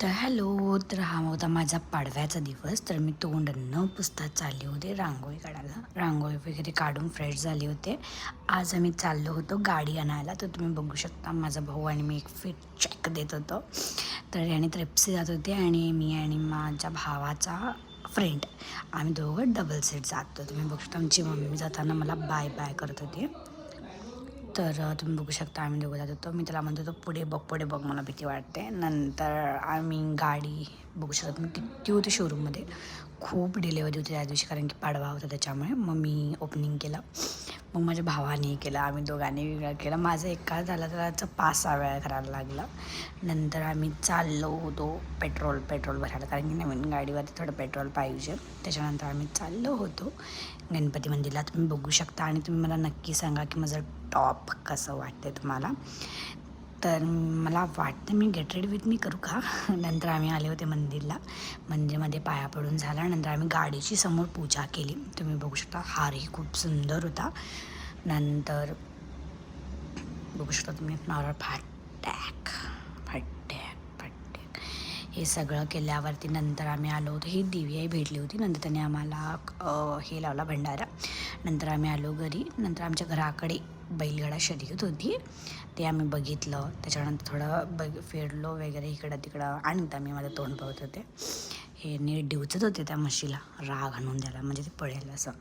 तर हॅलो. तर हा होता माझा पाडव्याचा दिवस. तर मी तोंड न पुसता चालले होते रांगोळी काढायला. रांगोळी वगैरे काढून फ्रेश झाले होते. आज आम्ही चाललो होतो गाडी आणायला. तर तुम्ही बघू शकता माझा भाऊ आणि मी एक फिट चेक देत होतो. तर याने ट्रिप्सी जात होते आणि मी आणि माझ्या भावाचा फ्रेंड आम्ही दोघं डबल सीट जातो. तुम्ही बघू शकता आमची मम्मी जाताना मला बाय बाय करत होती. तर तुम्ही बघू शकता आम्ही दोघं जात होतो. मी त्याला म्हणत होतो पुढे बघ मला भीती वाटते. नंतर आम्ही गाडी बघू शकतो मी किती होती शोरूममध्ये. खूप डिलेवरी होती त्या दिवशी कारण की पाडवा होता त्याच्यामुळे. मग मी ओपनिंग केलं. मग माझ्या भावानेही केलं. आम्ही दोघांनी वेगळं केलं. माझं एका झालं तर त्याचं 5-6 वेळा करायला लागलं. नंतर आम्ही चाललो होतो पेट्रोल भरायला कारण की नवीन गाडीवरती थोडं पेट्रोल पाहिजे. त्याच्यानंतर आम्ही चाललो होतो गणपती मंदिरला. तुम्ही बघू शकता आणि तुम्ही मला नक्की सांगा की माझं टॉप कसं वाटते तुम्हाला. तर मला वाटतं मी गेट रेडी विथ मी करू का. नंतर आम्ही आले होते मंदिरला. मंदिरमध्ये पाया पडून झाल्यानंतर आम्ही गाडीची समोर पूजा केली. तुम्ही बघू शकता हारही खूप सुंदर होता. नंतर बघू शकता तुम्ही नारळ फाटॅक हे सगळं केल्यावरती नंतर आम्ही आलो होतो. ही दिव्याही भेटली होती. नंतर त्याने आम्हाला हे लावला भंडारा. नंतर आम्ही आलो घरी. नंतर आमच्या घराकडे बैलगाडा शर्यत होती ते आम्ही बघितलं. त्याच्यानंतर थोडं फिरलो वगैरे इकडं तिकडं. आणि आम्ही माझं तोंड पाहत होते. हे नीट डिवचत होते त्या म्हशीला राग आणून द्यायला म्हणजे ते पडेल असं.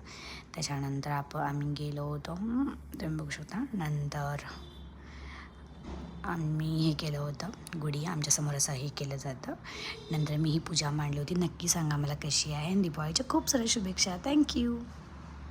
त्याच्यानंतर आम्ही गेलो होतो. तुम्ही बघू शकता. नंतर आम्ही हे केलं होतं गुढी आमच्यासमोर असं हे केलं जातं. नंतर मी ही पूजा मांडली होती. नक्की सांगा मला कशी आहे. आणि दिवाळीच्या खूप साऱ्या शुभेच्छा. थँक्यू.